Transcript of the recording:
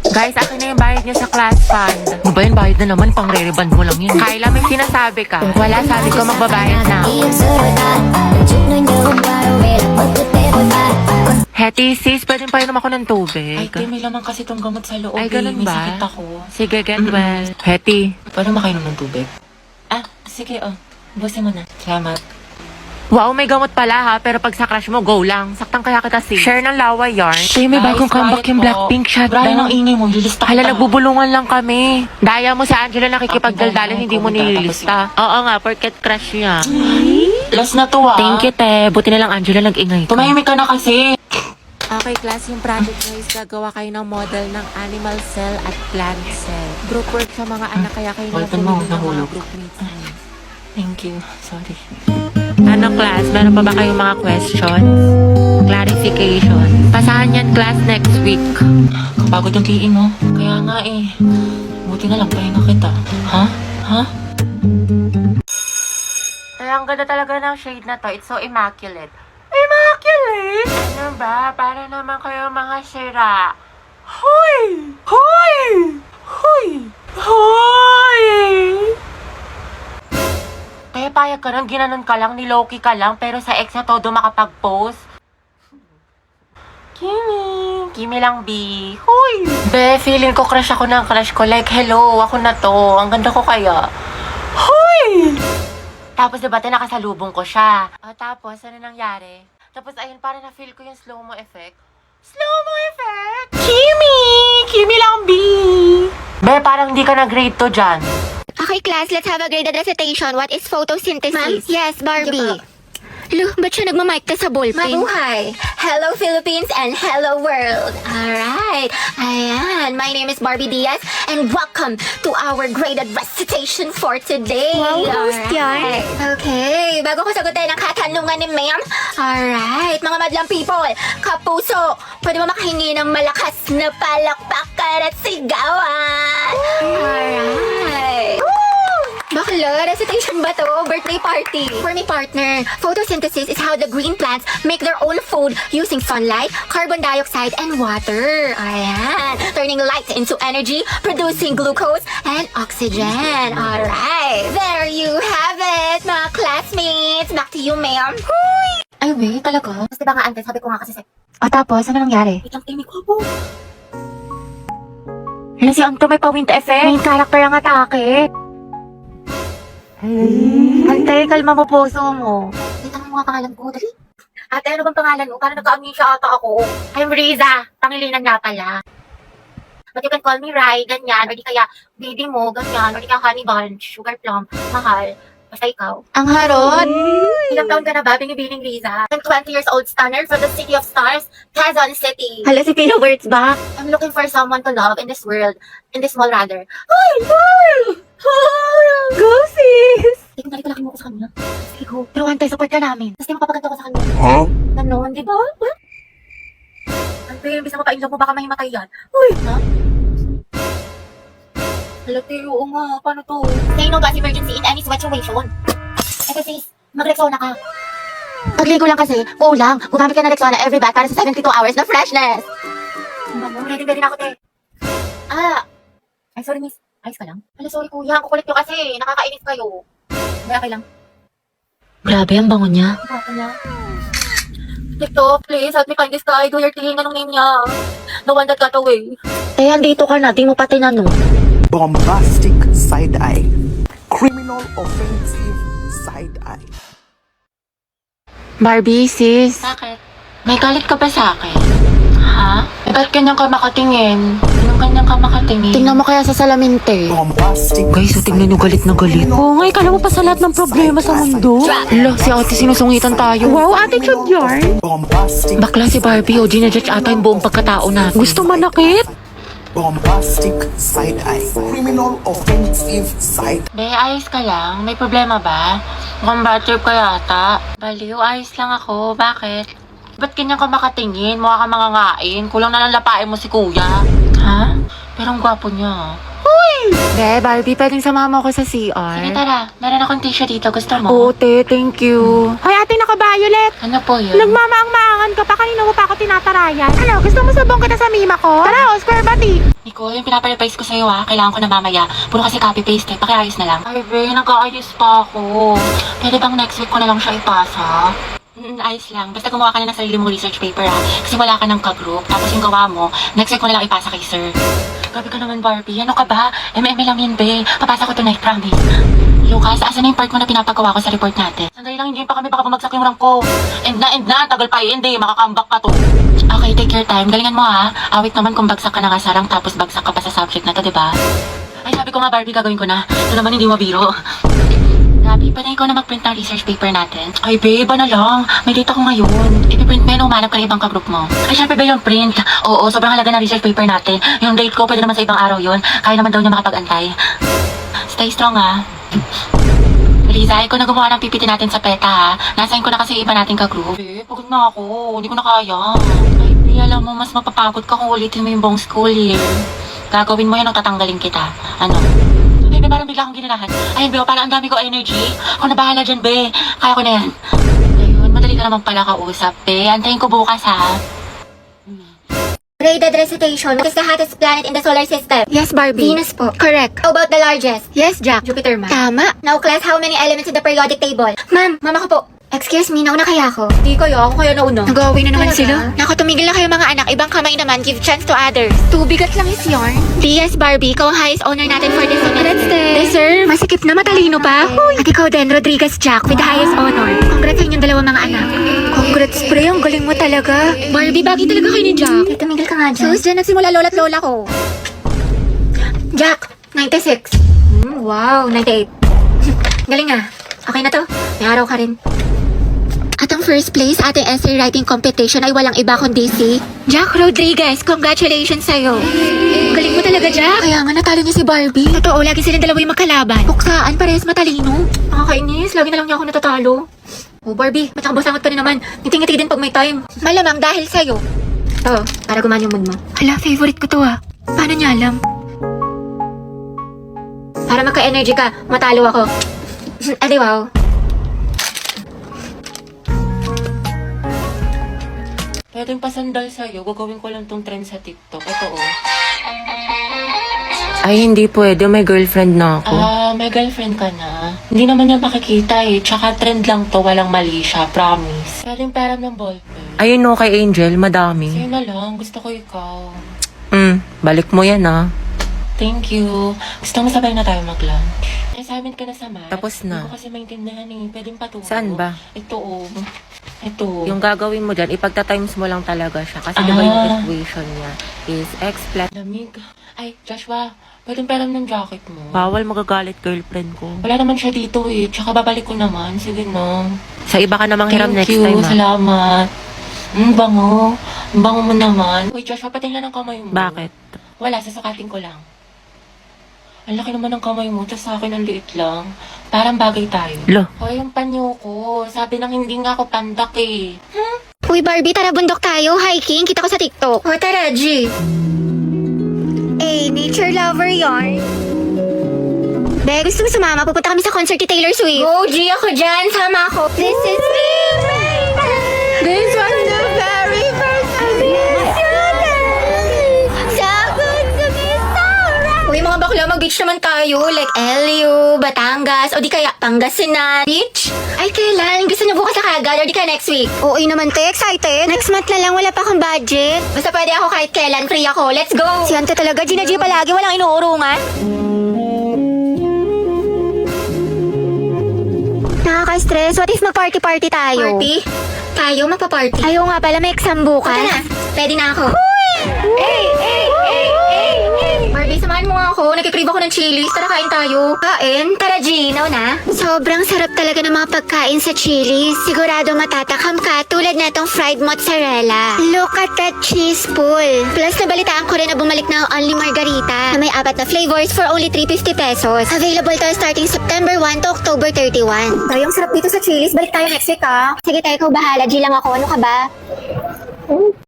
Guys, akin na yung bayad niya sa class fund. Ano ba yun? Bayad na naman, pang re-reband mo lang yun. Kyla, may sinasabi ka. Kung wala, sabi ko magbabayad na ako. Hetty, sis, pwede pa inom ako ng tubig. Ay, te, may laman kasi tong gamot sa loob. Ay, ganun May ba? sakit ako. Sige, get well. Hetty. Paano makainom ng tubig? Ah, sige, busin mo na. Salamat. Wow, may gamot pala ha, pero pag sa crush mo, go lang. Saktang kaya kita, sis. Share ng lawa yarn. Tay, may Guys, bagong comeback quiet yung po. Blackpink Brian, ang shutdown. ingay mo. Lilista Hala, kita. nagbubulungan lang kami. Daya mo si Angela nakikipagdaldalan, Ako, hindi mo kumita, nililista. Oo nga, porket crush niya. Last na to, Thank you, te. Buti na lang Angela nag-ingay ka. Tumahimik ka na kasi. Okay, class, yung project guys, gagawa kayo ng model ng animal cell at plant cell. Group work sa mga anak, kaya kayo na Open mo, ng mga nahulog. groupmates. Thank you. Sorry. Ano, class? Meron pa ba kayong mga questions? Clarification? Pasahan yan, class, next week. Kapagod ang kiin mo. Kaya nga eh. Buti na lang pahinga kita. Ha? Ha? Kaya ang ganda talaga ng shade na to. It's so immaculate. Immaculate? Ano ba? Para naman kayo mga sira. Hoy! Hoy! Hoy! Hoy! Kaya payag ka nang ginanon ka lang, niloki ka lang, pero sa ex na todo makapag-post. Kimi lang, B. Hoy! Be, feeling ko crush ako ng crush ko. Like, hello, ako na to. Ang ganda ko kaya. Hoy! Tapos diba, nakasalubong ko siya. Tapos, ano nangyari? Tapos, ayun, parang na-feel ko yung slow-mo effect. Slow-mo effect? Kimi! Kimi lang, B. Be, parang hindi ka na-grade to dyan. Okay, class, let's have a graded recitation. What is photosynthesis? Ma'am? Yes, Barbie. Look, ba't siya nagmamic ka sa ballpen? Mabuhay! Hello, Philippines, and hello, world! Alright, ayan. My name is Barbie Diaz, and welcome to our graded recitation for today. Wow, host yan. Okay, bago ko sagutin ang katanungan ni ma'am. Alright, mga madlang people, kapuso, pwede mo makahingi ng malakas na palakpakan at sigawan. Alright. Bakla, recitation ba to? Birthday party. For my partner, photosynthesis is how the green plants make their own food using sunlight, carbon dioxide, and water. Ayan. Turning light into energy, producing glucose and oxygen. Alright. There you have it, mga classmates. Back to you, ma'am. Ay, wait, talaga? Tapos diba nga, Antes, sabi ko nga kasi Tapos, ano nangyari? itong timing ko po. Hala, si Anto may pa-wind effect. Main character ang atake. Antay, kalma mo puso mo. Wait, ano mga pangalan ko? Dali. Ate, ano bang pangalan mo? Parang nagka-amnesia ata ako. I'm Riza. Pangilinan nga pala. But you can call me Rai, ganyan. Or di kaya baby mo, ganyan. Or di kaya honey bunch, sugar plum, mahal. Basta ikaw. Ang harot. Ilang taon ka na ba? Binibining Riza. I'm 20 years old stunner from the city of stars, Quezon City. Hala, si Pia Words ba? I'm looking for someone to love in this world. In this world, rather. Ay, girl! Go, sis! Ikaw dali palaki mo ko sa kanya. Sige, go. Pero antay, support ka namin. Tapos di mapapaganda ko sa kanya. Ganon, di ba? Ante, imbis na mapainlove mo, baka mahimatay yan. Uy! Ha? Halate, oo nga. Paano to? Say no gas emergency in any situation. Eto sis, mag-Rexona ka. Pagligo lang kasi, kulang. Gumamit ka ng Rexona every bath para sa 72 hours na freshness. Ready na ako, te. Ay, sorry miss. Ayos ka lang? Hala, sorry kuya. Ang kukulit nyo kasi. Nakakainis kayo. May okay lang. Grabe, ang bango niya. Baka niya. TikTok, please, help me find this guy. Do your thing. Anong name niya? The one that got away. Andito ka na. Di mo pa tinanong. Bombastic side eye. Criminal offensive side eye. Barbie, sis. Bakit? May galit ka ba sa akin? Ha? Ba't ganyan ka makatingin? Anong ganyan ka makatingin? Tingnan mo kaya sa salaminte. Bombastic. Guys, so tingnan nyo galit na galit. Oo nga, ikala mo pa sa lahat ng problema sa mundo. Hala, si ate sinusungitan tayo. Wow, attitude yarn. Bombastic. Bakla si Barbie, o ginajudge ata yung buong pagkatao natin. Gusto manakit? Bombastic side eye. Criminal offensive side. Be, ayos ka lang? May problema ba? Mukhang bad trip ka yata. Baliw, ayos lang ako. Bakit? Ba't ganyan ka makatingin? Mukha ka mangangain. Kulang na lang lapain mo si kuya. Ha? Pero ang gwapo niya. Be, Barbie, pwedeng samahan mo ako sa CR? Sige, tara. Meron akong tissue dito. Gusto mo? Oo, te, thank you. Hoy, ate, naka-violet. Ano po yun? Nagmamaang-maangan ka pa. Kanina mo pa ako tinatarayan. Ano, gusto mo sabong kita sa mima ko? Tara, Oscar Bati. Ni ko, yung pinapa-revise ko sa'yo kailangan ko na mamaya. Puro kasi copy-paste pakiayos na lang. Ay, be, nag-aayos pa ako. Pwede bang next week ko na lang siya ipasa? Ayos lang. Basta gumawa ka na ng sarili mong research paper kasi wala ka ng ka-group. Tapos yung gawa mo, next week ko na lang ipasa kay sir. Grabe ka naman, Barbie. Ano ka ba? MM lang yun, be. Papasa ko tonight, promise. Lucas, asan na yung part mo na pinapagawa ko sa report natin? Sandali lang, hindi pa kami baka bumagsak yung rank ko. End na. Tagal pa hindi. Makakambak pa to. Okay, take your time. Galingan mo Awit naman kung bagsak ka na nga sa rank tapos bagsak ka pa sa subject na to, diba? Ay, sabi ko nga, Barbie, gagawin ko na. Ito naman hindi mabiro. Gabi, pwede ikaw na mag-print ng research paper natin. Ay, babe, na lang. May date ako ngayon. I-print mo yun, umanap ka ng ibang ka-group mo. Ay, syempre ba yung print? Oo, sobrang halaga ng research paper natin. Yung date ko, pwede naman sa ibang araw yun. Kaya naman daw niya makapag-antay. Stay strong, Liza, ikaw na gumawa ng PPT natin sa PETA, Nasayin ko na kasi yung iba nating ka-group. Eh, pagod na ako. Hindi ko na kaya. Ay, Pri, alam mo, mas mapapagod ka kung ulitin mo yung buong school year. Gagawin mo yan o tatanggalin kita. Ano? Ay, be, parang bigla akong ginanahan. Ayun, be, parang ang dami ko energy. Ako na bahala dyan, be. Kaya ko na yan. Ayun, madali ka naman pala kausap, be. Antayin ko bukas, Graded recitation. What is the hottest planet in the solar system? Yes, Barbie. Venus po. Correct. How about the largest? Yes, Jack. Jupiter, ma'am. Tama. Now, class, how many elements in the periodic table? Ma'am, mama ko po. Excuse me, nauna kaya ako? Di kaya, ako kaya nauna. Nag-away na naman Talaga? sila. Naku, tumigil na kayo mga anak. Ibang kamay naman. Give chance to others. Tubigat lang is yarn. Yes, Barbie. Ikaw ang highest honor natin for this semester. Deserve. Masikip na matalino pa. At ikaw din, Rodriguez Jack, with the highest honor. Congrats sa inyong dalawa mga anak. Congrats, pre. Ang galing mo talaga. Barbie, bagay talaga kayo ni Jack. Tumigil ka nga dyan. Sus, dyan nagsimula lola't lola ko. Jack, 96. Wow, 98. Galing Okay na to. May araw ka rin. At ang first place sa ating essay writing competition ay walang iba kundi si Jack Rodriguez. Congratulations sa'yo. Galing mo talaga, Jack. Kaya nga natalo niya si Barbie. Totoo, lagi silang dalawa yung magkalaban. Puksaan, parehas matalino. Nakakainis. Lagi na lang niya ako natatalo. Oh, Barbie, matakabasangot ka na naman. Ngiti-ngiti din pag may time. Malamang dahil sa'yo. To, para gumana yung mood mo. Hala, favorite ko to Paano niya alam? Para magka-energy ka, matalo ako. Adi wow. Pwedeng pasandal sa'yo. Gagawin ko lang tong trend sa TikTok. Ito, Ay, hindi pwede. May girlfriend na ako. May girlfriend ka na. Hindi naman niya makikita Tsaka trend lang to. Walang mali siya. Promise. Pwedeng peram ng ballpen. Ayun kay Angel, madami. Sa'yo na lang. Gusto ko ikaw. Balik mo yan Thank you. Gusto mo sabay na tayo mag-lunch? Assignment ka na sa math. Tapos na. Hindi ko kasi maintindihan Pwedeng paturo. Saan ba? Ito Ito. Yung gagawin mo dyan, ipagta-times mo lang talaga siya. Kasi diba yung equation niya is x plus... Lamig. Ay, Joshua. Pwedeng peram ng jacket mo. Bawal magagalit girlfriend ko. Wala naman siya dito Tsaka babalik ko naman. Sige na. Sa iba ka namang hiram next Thank time you. Salamat. Bango. Bango mo naman. Uy, Joshua, patingnan ng kamay mo. Bakit? Wala, sasukatin ko lang. Ang laki naman ng kamay mo, tapos sa akin ang liit lang. Parang bagay tayo. Lo. O, yung panyo ko. Sabi nang hindi nga ako pandak Uy, Barbie, tara bundok tayo. Hiking, kita ko sa TikTok. O, tara, G. Nature lover yarn. Be, gusto mo sumama? Pupunta kami sa concert ni Taylor Swift. Go, G, ako dyan. Sama ako. This is me, This was the very first time. So good to be so right. Uy, mga bakla, mag-beach naman tayo. Like LU, Batangas, o di kaya Pangasinan. Beach? Ay, kailan? Gusto niyo bukas na kagad, o di kaya next week? Oo naman, te. Excited. Next month na lang, wala pa akong budget. Basta pwede ako kahit kailan, free ako. Let's go! Si Ante talaga, Gina G palagi, walang inuurungan. Nakaka-stress. What if mag-party-party tayo? Party? Tayo magpa-party. Ayaw nga pala, may exam bukas. Tara na, pwede na ako. Hey! Barbie, samahan mo nga ako. Nagkikrave ako ng chilies. Tara, kain tayo. Kain? Tara, G. Na. Sobrang sarap talaga ng mga pagkain sa Chili's. Sigurado matatakam ka tulad na itong fried mozzarella. Look at that cheese pool. Plus, nabalitaan ko rin na bumalik na ang Only Margarita na may 4 na flavors for only 350 pesos. Available to starting September 1 to October 31. Tayo, ang sarap dito sa chilies. Balik tayo next week, Sige tayo, ikaw bahala. G lang ako. Ano ka ba?